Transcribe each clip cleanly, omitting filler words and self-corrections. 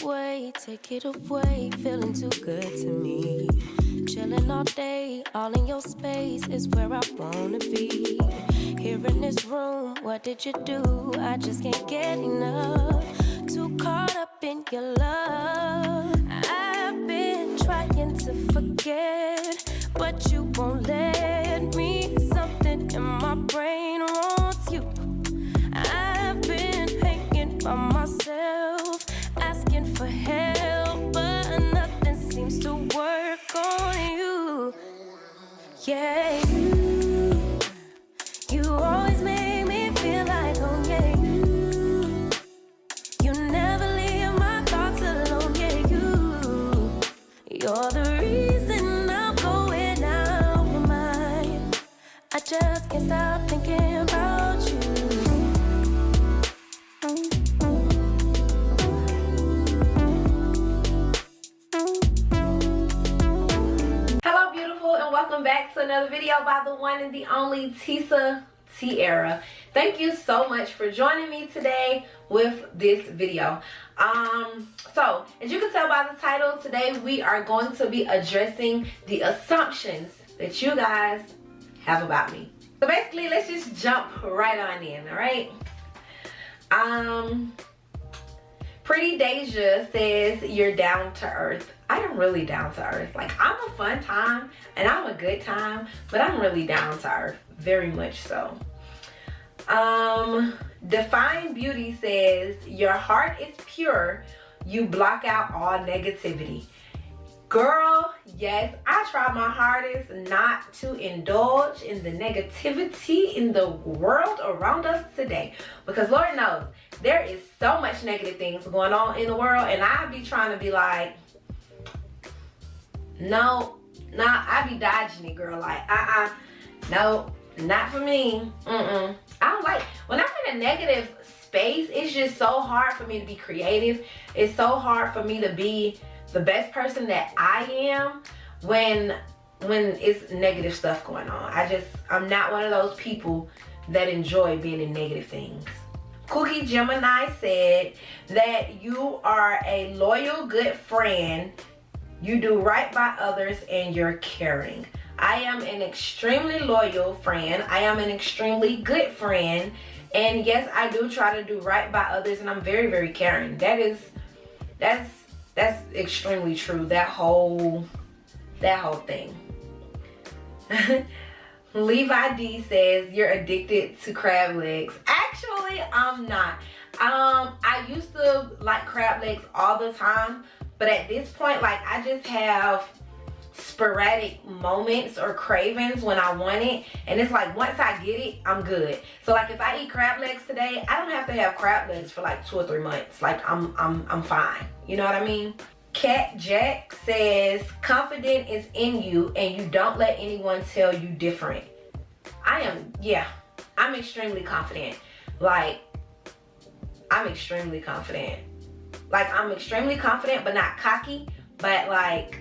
away, take it away, feeling too good to me. Chilling all day, all in your space is where I wanna be. Here in this room, what did you do? I just can't get enough. Too caught up in your love. I've been trying to forget, but you won't let me. Something in my brain wants you. I've been hanging by myself, asking for help, but nothing seems to work on you. Yeah, you always make me feel like, oh yeah, you never leave my thoughts alone, yeah, you're the reason I'm going out my mind. I just can't stop thinking about you. Hello beautiful, and welcome back to another video by the one and the only Tesa Tiara. Thank you so much for joining me today with this video. So as you can tell by the title, today we are going to be addressing the assumptions that you guys have about me. So basically, let's just jump right on in, all right? Pretty Deja says you're down to earth. I am really down to earth. Like, I'm a fun time and I'm a good time, but I'm really down to earth, very much so. Define Beauty says your heart is pure, you block out all negativity. Girl, yes, I try my hardest not to indulge in the negativity in the world around us today, because Lord knows there is so much negative things going on in the world, and I be trying to be like, no, nah, I be dodging it, girl. Like, no, not for me. I don't like, when I'm in a negative space, it's just so hard for me to be creative. It's so hard for me to be the best person that I am when it's negative stuff going on. I'm not one of those people that enjoy being in negative things. Cookie Gemini said that you are a loyal, good friend. You do right by others and you're caring. I am an extremely loyal friend. I am an extremely good friend. And yes, I do try to do right by others, and I'm very, very caring. That's extremely true. That whole thing. Levi D says you're addicted to crab legs. Actually, I'm not. I used to like crab legs all the time, but at this point, like, I just have sporadic moments or cravings when I want it, and it's like once I get it, I'm good. So like, if I eat crab legs today, I don't have to have crab legs for like 2 or 3 months. Like, I'm fine. You know what I mean? Cat Jack says confident is in you and you don't let anyone tell you different. I'm extremely confident. Like, I'm extremely confident. Like, I'm extremely confident, but not cocky. But like,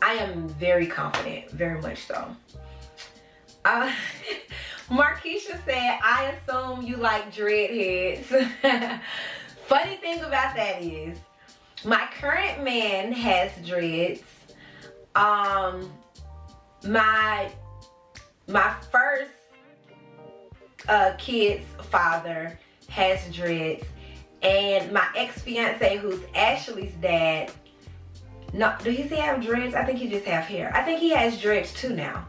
I am very confident, very much so. Markeisha said, I assume you like dreadheads. Funny thing about that is, my current man has dreads. My first kid's father has dreads, and my ex-fiance, who's Ashley's dad, no, does he have dreads? I think he just have hair. I think he has dreads too now.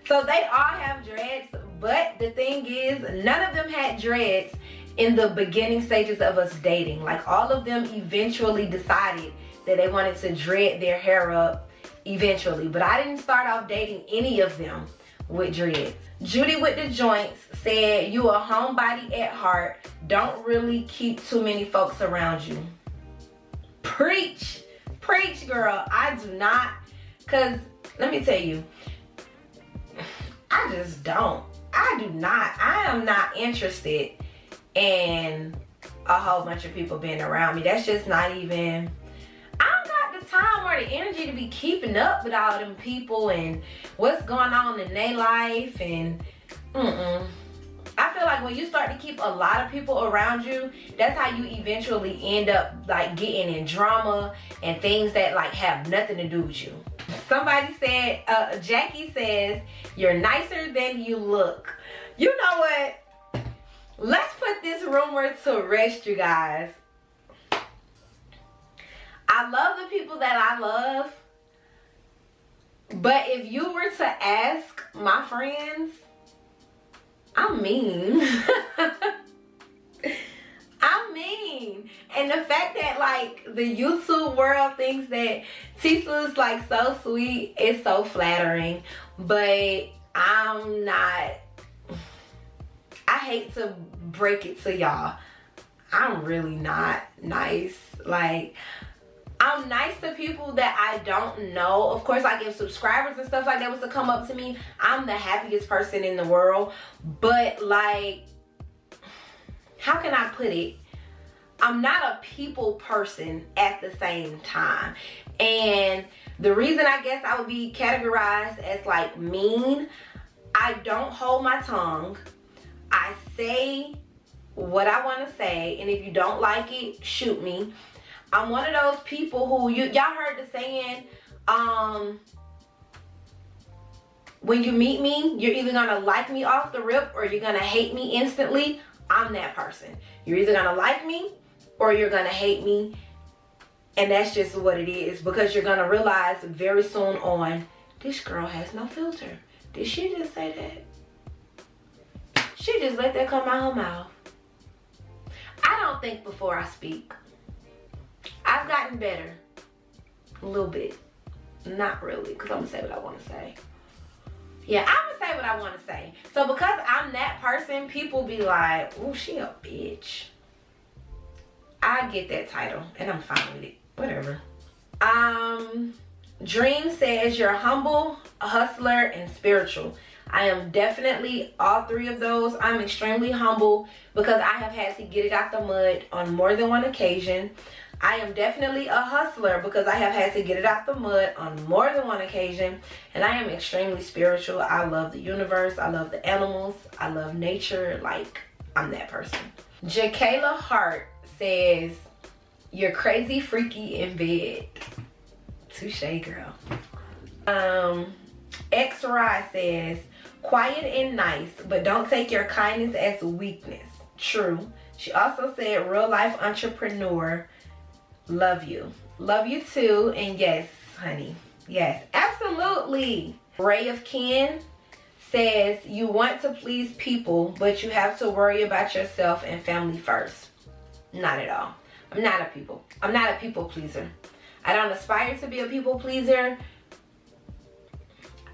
So they all have dreads, but the thing is, none of them had dreads in the beginning stages of us dating. Like, all of them eventually decided that they wanted to dread their hair up eventually, but I didn't start off dating any of them with dreads. Judy with the joints said you a homebody at heart, don't really keep too many folks around you. Preach, girl. I do not, because let me tell you, I just don't. I am not interested in a whole bunch of people being around me. That's just not even, I don't got the time or the energy to be keeping up with all them people and what's going on in their life. And I feel like when you start to keep a lot of people around you, that's how you eventually end up like getting in drama and things that like have nothing to do with you. Somebody said, Jackie says, you're nicer than you look. You know what? Let's put this rumor to rest, you guys. I love the people that I love. But if you were to ask my friends, I'm mean. I'm mean. And the fact that like the YouTube world thinks that Tesa's like so sweet is so flattering. But I'm not. I hate to break it to y'all. I'm really not nice. Like, I'm nice to people that I don't know. Of course, like if subscribers and stuff like that was to come up to me, I'm the happiest person in the world. But like, how can I put it? I'm not a people person at the same time. And the reason I guess I would be categorized as like mean, I don't hold my tongue. I say what I want to say, and if you don't like it, shoot me. I'm one of those people who, y'all heard the saying, when you meet me, you're either gonna like me off the rip or you're gonna hate me instantly. I'm that person. You're either gonna like me or you're gonna hate me, and that's just what it is, because you're gonna realize very soon on, this girl has no filter. Did she just say that? She just let that come out her mouth. I don't think before I speak. I've gotten better. A little bit. Not really, because I'm going to say what I want to say. Yeah, I'm going to say what I want to say. So because I'm that person, people be like, oh, she a bitch. I get that title, and I'm fine with it. Whatever. Dream says you're humble, a hustler, and spiritual. I am definitely all three of those. I'm extremely humble because I have had to get it out the mud on more than one occasion. I am definitely a hustler because I have had to get it out the mud on more than one occasion. And I am extremely spiritual. I love the universe. I love the animals. I love nature. Like, I'm that person. Jakayla Hart says, you're crazy, freaky in bed. Touche, girl. X-Ry says, quiet and nice, but don't take your kindness as weakness. True. She also said, real life entrepreneur. Love you. Love you too. And yes, honey. Yes, absolutely. Ray of Ken says, you want to please people, but you have to worry about yourself and family first. Not at all. I'm not a people pleaser. I don't aspire to be a people pleaser.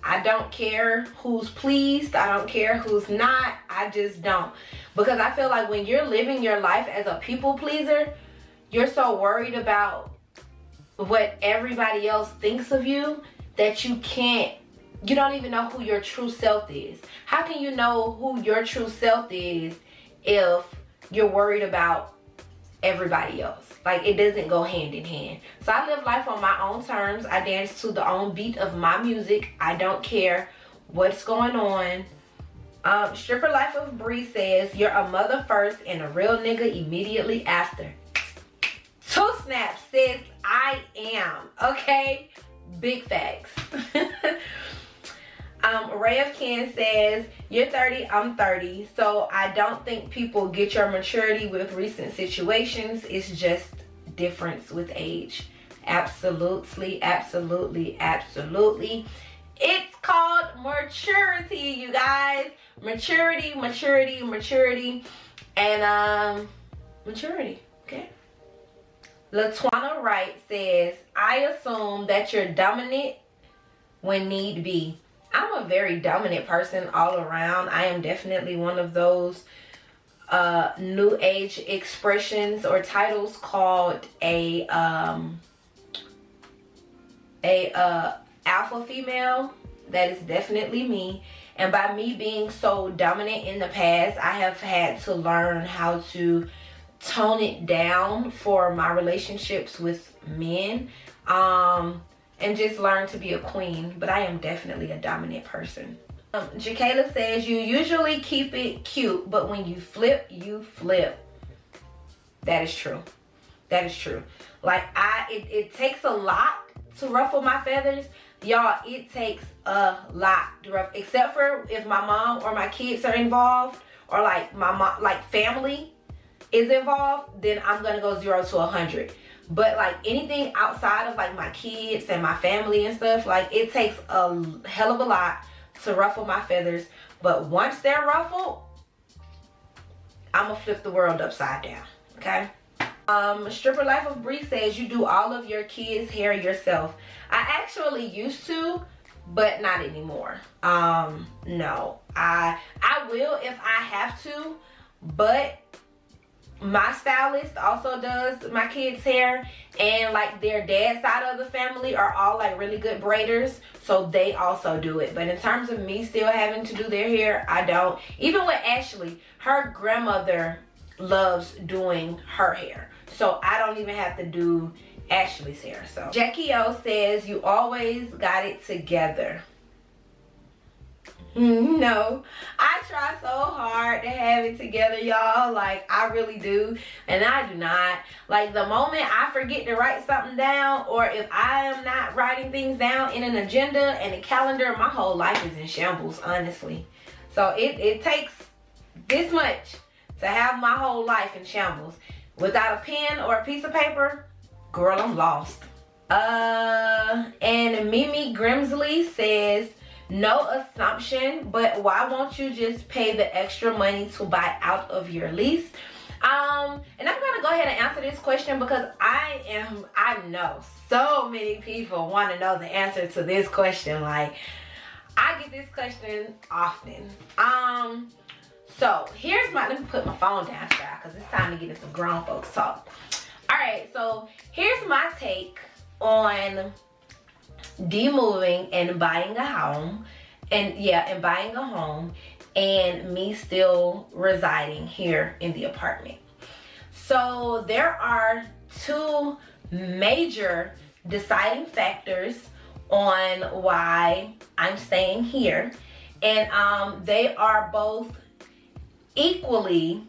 I don't care who's pleased. I don't care who's not. I just don't. Because I feel like when you're living your life as a people pleaser, you're so worried about what everybody else thinks of you that you don't even know who your true self is. How can you know who your true self is if you're worried about everybody else? Like, it doesn't go hand in hand. So I live life on my own terms. I dance to the own beat of my music. I don't care what's going on. Stripper Life of Bree says, you're a mother first and a real nigga immediately after. Two Snaps says, I am. Okay? Big facts. Ray of Ken says, you're 30, I'm 30. So I don't think people get your maturity with recent situations. It's just difference with age. Absolutely, absolutely, absolutely. It's called maturity, you guys. Maturity, maturity, maturity. And maturity, okay? Latwana Wright says, I assume that you're dominant when need be. I'm a very dominant person all around. I am definitely one of those new age expressions or titles called a alpha female. That is definitely me. And by me being so dominant in the past, I have had to learn how to tone it down for my relationships with men. And just learn to be a queen. But I am definitely a dominant person. Jakayla says, you usually keep it cute, but when you flip, you flip. That is true. That is true. Like, it takes a lot to ruffle my feathers. Y'all, it takes a lot to ruffle, except for if my mom or my kids are involved, or like my mom, like family is involved, then I'm gonna go 0 to 100. But like anything outside of like my kids and my family and stuff, like it takes a hell of a lot to ruffle my feathers. But once they're ruffled, I'm gonna flip the world upside down. Okay. Stripper Life of Bree says, you do all of your kids' hair yourself. I actually used to, but not anymore. No, I will if I have to, but my stylist also does my kids' hair, and like their dad's side of the family are all like really good braiders, so they also do it. But in terms of me still having to do their hair, I don't. Even with Ashley, her grandmother loves doing her hair, so I don't even have to do Ashley's hair. So Jackie O says, you always got it together. No, I try so hard to have it together, y'all. Like, I really do, and I do not. Like, the moment I forget to write something down, or if I am not writing things down in an agenda and a calendar, my whole life is in shambles, honestly. So it takes this much to have my whole life in shambles. Without a pen or a piece of paper, girl, I'm lost. And Mimi Grimsley says, no assumption, but why won't you just pay the extra money to buy out of your lease? And I'm gonna go ahead and answer this question because I know so many people want to know the answer to this question. Like, I get this question often. So here's let me put my phone down, child, because it's time to get into some grown folks talk. All right, so here's my take on de-moving and buying a home, and buying a home, and me still residing here in the apartment. So there are two major deciding factors on why I'm staying here, and they are both equally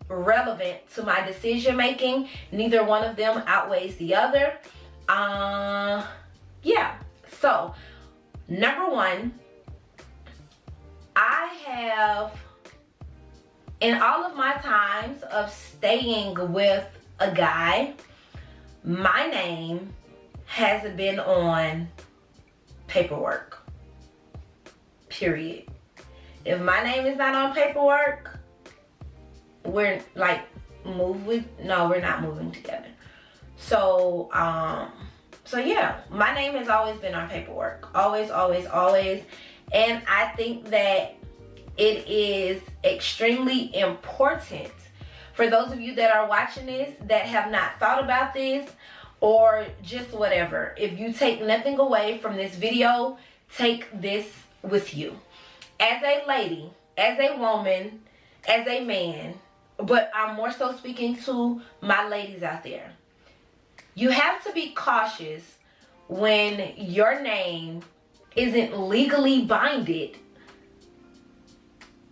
relevant to my decision making. Neither one of them outweighs the other. Yeah, so number one, I have, in all of my times of staying with a guy, my name has been on paperwork, period. If my name is not on paperwork, we're like, we're not moving together. So, so yeah, my name has always been on paperwork. Always, always, always. And I think that it is extremely important for those of you that are watching this that have not thought about this, or just whatever. If you take nothing away from this video, take this with you. As a lady, as a woman, as a man, but I'm more so speaking to my ladies out there. You have to be cautious when your name isn't legally binded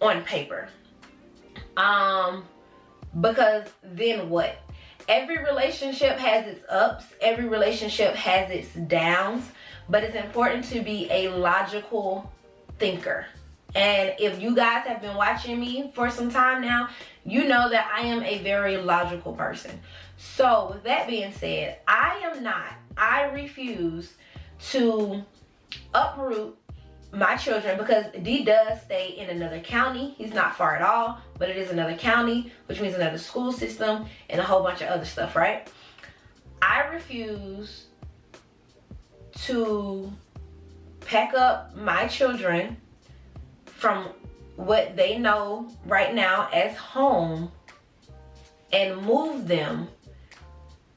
on paper. Because then what? Every relationship has its ups, every relationship has its downs, but it's important to be a logical thinker. And if you guys have been watching me for some time now, you know that I am a very logical person. So with that being said, I refuse to uproot my children, because D does stay in another county. He's not far at all, but it is another county, which means another school system and a whole bunch of other stuff, right? I refuse to pack up my children from what they know right now as home and move them,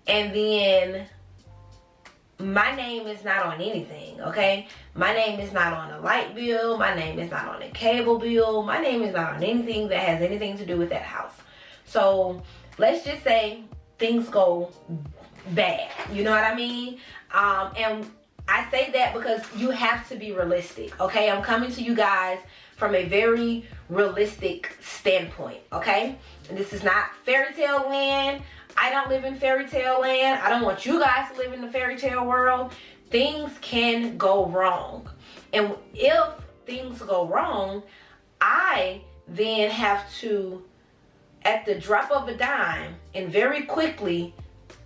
and then my name is not on anything, okay? My name is not on a light bill. My name is not on a cable bill. My name is not on anything that has anything to do with that house. So let's just say things go bad, you know what I mean? And I say that because you have to be realistic, okay? I'm coming to you guys from a very realistic standpoint, okay? And this is not fairy tale land. I don't live in fairy tale land. I don't want you guys to live in the fairy tale world. Things can go wrong. And if things go wrong, I then have to, at the drop of a dime, and very quickly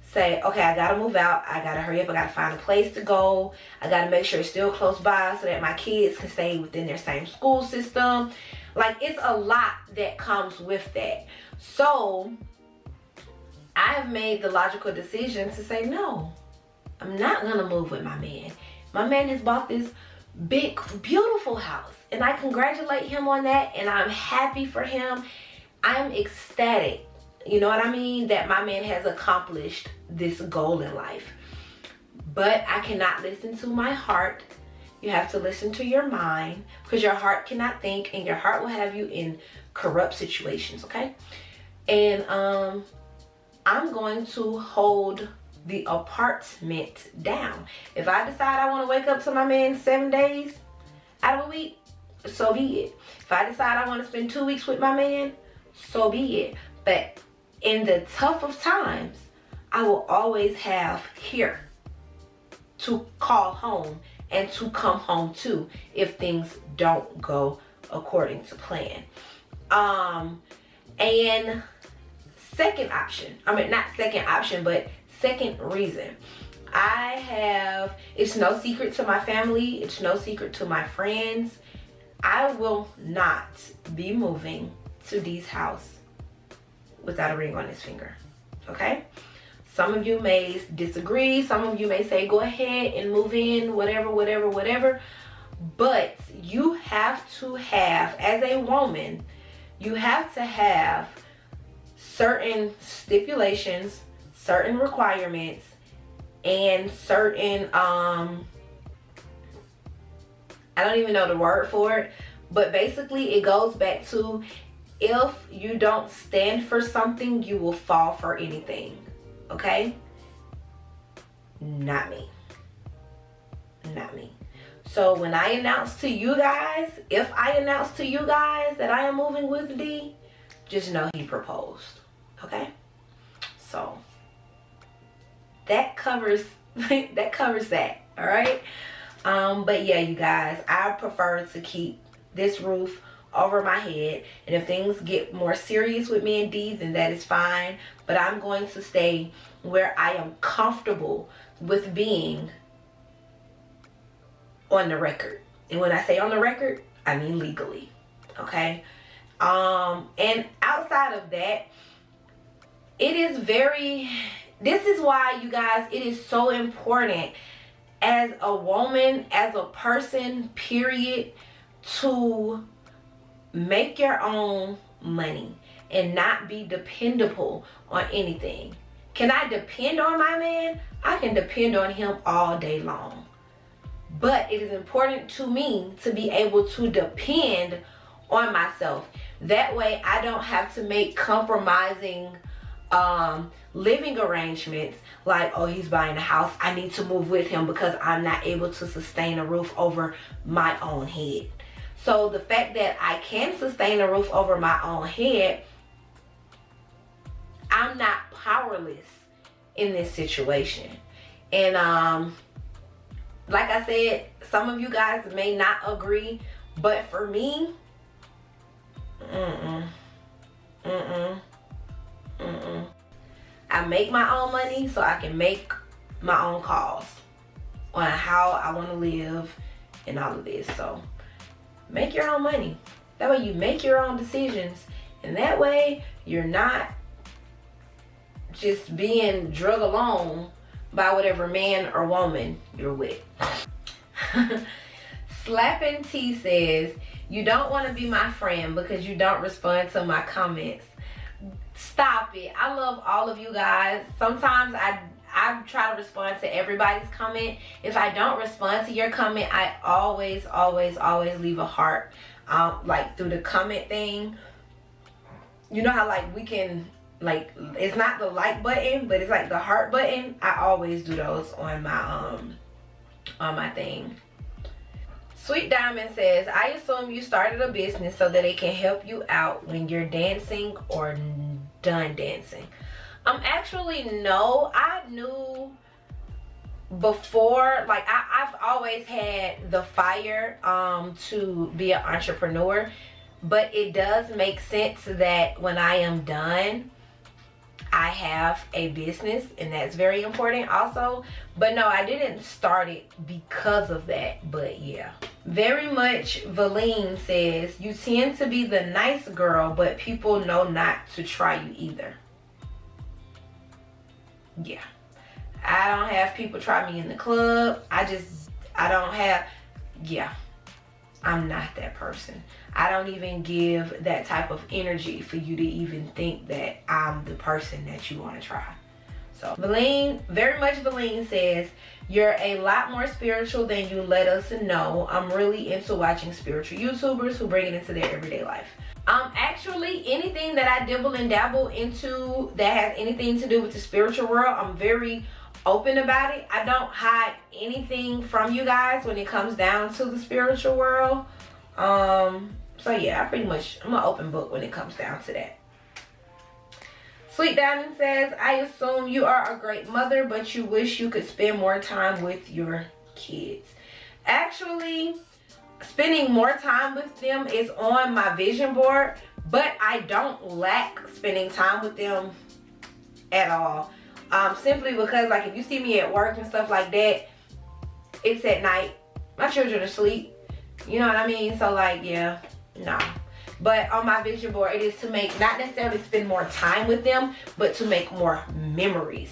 say, okay, I gotta move out, I gotta hurry up, I gotta find a place to go, I gotta make sure it's still close by so that my kids can stay within their same school system. Like, it's a lot that comes with that. So I have made the logical decision to say, no, I'm not gonna move with my man. My man has bought this big, beautiful house, and I congratulate him on that, and I'm happy for him. I'm ecstatic, you know what I mean, that my man has accomplished this goal in life. But I cannot listen to my heart. You have to listen to your mind, because your heart cannot think, and your heart will have you in corrupt situations, okay? And I'm going to hold the apartment down. If I decide I want to wake up to my man 7 days out of a week, so be it. If I decide I want to spend 2 weeks with my man, so be it. But in the tough of times, I will always have here to call home and to come home to if things don't go according to plan. And second option, not second option, but second reason, it's no secret to my family, it's no secret to my friends, I will not be moving to D's house without a ring on his finger, okay? Some of you may disagree, some of you may say go ahead and move in, whatever, but you have to have, as a woman, you have to have certain stipulations, certain requirements, and certain, I don't even know the word for it, but basically it goes back to, if you don't stand for something, you will fall for anything, okay? Not me. Not me. So when I announce to you guys, if I announce to you guys that I am moving with D, just know he proposed, okay? So that covers that, all right? But yeah, you guys, I prefer to keep this roof over my head, and if things get more serious with me and D, then that is fine, but I'm going to stay where I am comfortable with being on the record. And when I say on the record, I mean legally, okay? And outside of that, this is why, you guys, it is so important as a woman, as a person, period, to make your own money and not be dependable on anything. Can I depend on my man? I can depend on him all day long. But it is important to me to be able to depend on myself. That way I don't have to make compromising living arrangements, like, oh, he's buying a house, I need to move with him because I'm not able to sustain a roof over my own head. So the fact that I can sustain a roof over my own head, I'm not powerless in this situation. And like I said, some of you guys may not agree, but for me, I make my own money so I can make my own calls on how I want to live and all of this. So make your own money. That way you make your own decisions, and that way you're not just being drug along by whatever man or woman you're with. Slapping T says, you don't want to be my friend because you don't respond to my comments. Stop it. I love all of you guys. Sometimes I try to respond to everybody's comment. If I don't respond to your comment, I always leave a heart, like through the comment thing. You know how like we can, like, it's not the like button, but it's like the heart button. I always do those on on my thing. Sweet Diamond says, I assume you started a business so that it can help you out when you're dancing or done dancing. Actually, no. I knew before, like I've always had the fire to be an entrepreneur, but it does make sense that when I am done, I have a business, and that's very important also. But no, I didn't start it because of that. But yeah, very much. Valine says, you tend to be the nice girl, but people know not to try you either. Yeah, I don't have people try me in the club. I don't have, yeah, I'm not that person. I don't even give that type of energy for you to even think that I'm the person that you want to try. So Valine, very much Valine says, you're a lot more spiritual than you let us know. I'm really into watching spiritual YouTubers who bring it into their everyday life. Actually, anything that I dibble and dabble into that has anything to do with the spiritual world, I'm very open about it. I don't hide anything from you guys when it comes down to the spiritual world. So yeah, I'm an open book when it comes down to that. Sweet Diamond says, I assume you are a great mother, but you wish you could spend more time with your kids. Actually, spending more time with them is on my vision board, but I don't lack spending time with them at all. Simply because, like, if you see me at work and stuff like that, it's at night. My children are asleep. You know what I mean? So, like, yeah, no. But on my vision board, it is to make, not necessarily spend more time with them, but to make more memories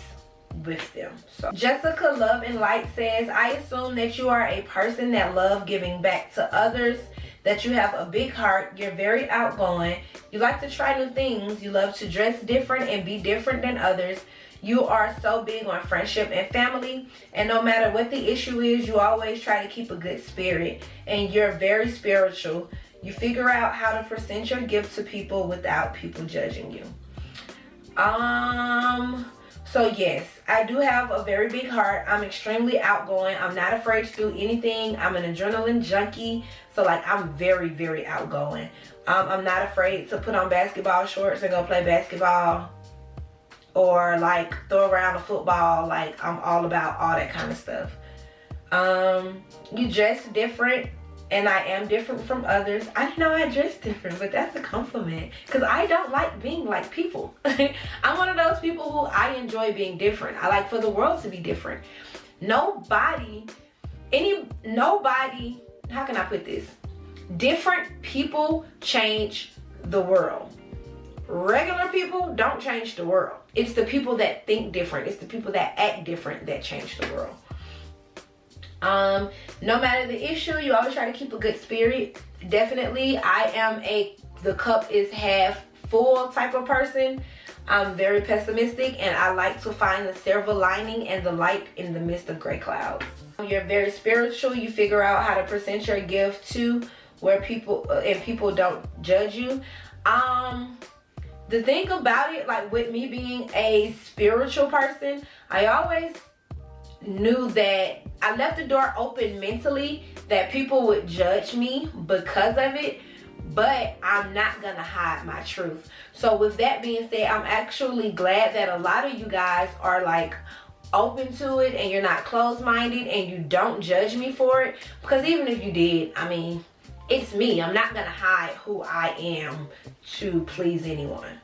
with them. So Jessica Love and Light says, I assume that you are a person that loves giving back to others, that you have a big heart, you're very outgoing, you like to try new things, you love to dress different and be different than others. You are so big on friendship and family, and no matter what the issue is, you always try to keep a good spirit, and you're very spiritual. You figure out how to present your gift to people without people judging you. So yes, I do have a very big heart. I'm extremely outgoing. I'm not afraid to do anything. I'm an adrenaline junkie. So like, I'm very, very outgoing. I'm not afraid to put on basketball shorts and go play basketball, or like throw around a football. Like, I'm all about all that kind of stuff. You dress different, and I am different from others. I didn't know I dressed different, but that's a compliment, because I don't like being like people. I'm one of those people who I enjoy being different. I like for the world to be different. Nobody, how can I put this? Different people change the world. Regular people don't change the world. It's the people that think different. It's the people that act different that change the world. No matter the issue, you always try to keep a good spirit. Definitely, I am the cup is half full type of person. I'm very pessimistic, and I like to find the silver lining and the light in the midst of gray clouds. You're very spiritual. You figure out how to present your gift to where people don't judge you. The thing about it, like with me being a spiritual person, I always knew that I left the door open mentally that people would judge me because of it, but I'm not gonna hide my truth. So with that being said, I'm actually glad that a lot of you guys are like open to it, and you're not closed-minded, and you don't judge me for it, because even if you did, I mean, it's me. I'm not gonna hide who I am to please anyone.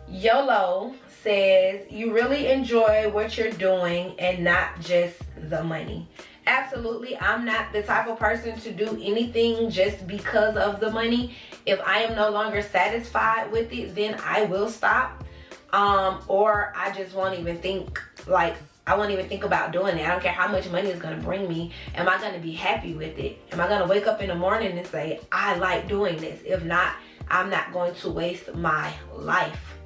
YOLO says, you really enjoy what you're doing and not just the money. Absolutely, I'm not the type of person to do anything just because of the money. If I am no longer satisfied with it, then I will stop. Or I just won't even think, like, I won't even think about doing it. I don't care how much money it's gonna bring me. Am I gonna be happy with it? Am I gonna wake up in the morning and say, I like doing this? If not, I'm not going to waste my life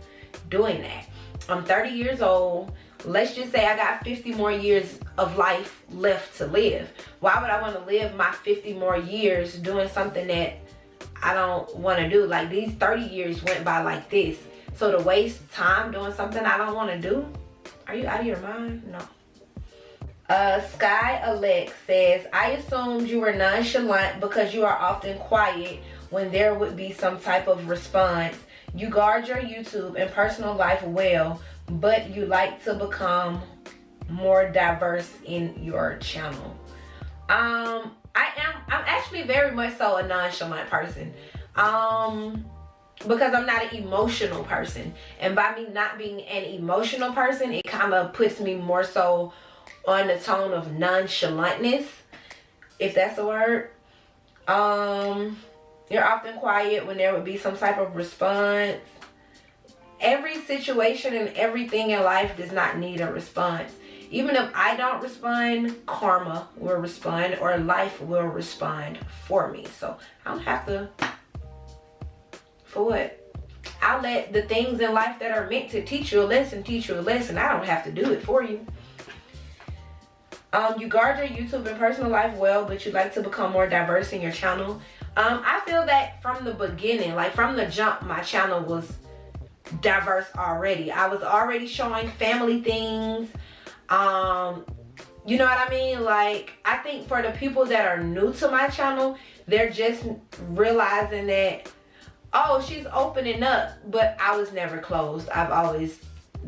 doing that. I'm 30 years old. Let's just say I got 50 more years of life left to live. Why would I want to live my 50 more years doing something that I don't want to do? Like, these 30 years went by like this. So to waste time doing something I don't want to do? Are you out of your mind? No. Sky Alex says, I assumed you were nonchalant because you are often quiet when there would be some type of response. You guard your YouTube and personal life well, but you like to become more diverse in your channel. I'm actually very much so a nonchalant person. Because I'm not an emotional person. And by me not being an emotional person, it kind of puts me more so on the tone of nonchalantness, if that's a word. You're often quiet when there would be some type of response. Every situation and everything in life does not need a response. Even if I don't respond, karma will respond, or life will respond for me. So I don't have to. For what? I'll let the things in life that are meant to teach you a lesson teach you a lesson. I don't have to do it for you. You guard your YouTube and personal life well, but you like to become more diverse in your channel. I feel that from the beginning, like from the jump, my channel was diverse already. I was already showing family things. You know what I mean? Like, I think for the people that are new to my channel, they're just realizing that, oh, she's opening up, but I was never closed. I've always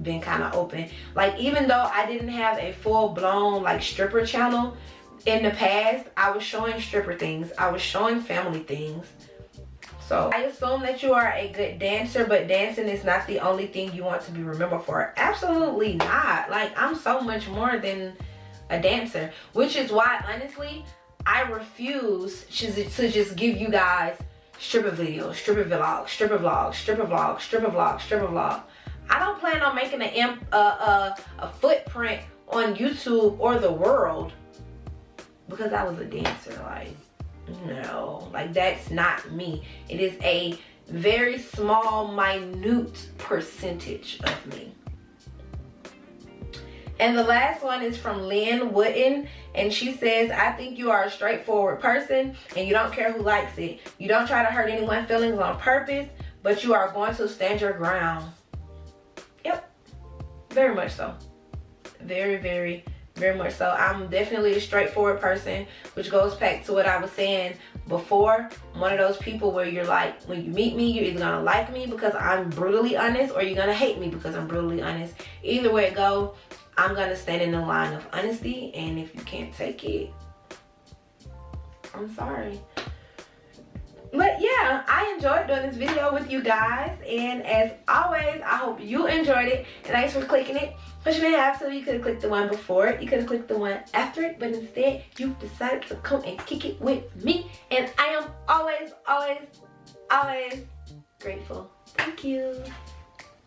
been kind of open. Like, even though I didn't have a full-blown like stripper channel in the past, I was showing stripper things. I was showing family things. So I assume that you are a good dancer, but dancing is not the only thing you want to be remembered for. Absolutely not. Like, I'm so much more than a dancer, which is why, honestly, I refuse to just give you guys stripper videos, stripper vlogs, stripper vlogs, stripper vlogs, stripper vlogs, stripper vlog. I don't plan on making a footprint on YouTube or the world because I was a dancer. Like, no, like, that's not me. It is a very small, minute percentage of me. And the last one is from Lynn Wooden, and she says, I think you are a straightforward person and you don't care who likes it. You don't try to hurt anyone's feelings on purpose, but you are going to stand your ground. Yep, very much so. Very, very, very much so. I'm definitely a straightforward person, which goes back to what I was saying before. I'm one of those people where you're like, when you meet me, you're either gonna like me because I'm brutally honest, or you're gonna hate me because I'm brutally honest. Either way it go, I'm gonna stand in the line of honesty, and if you can't take it, I'm sorry. But yeah, I enjoyed doing this video with you guys, and as always, I hope you enjoyed it, and thanks for clicking it. But you didn't have to. You could have clicked the one before it, you could have clicked the one after it, but instead you decided to come and kick it with me, and I am always, always, always grateful. Thank you.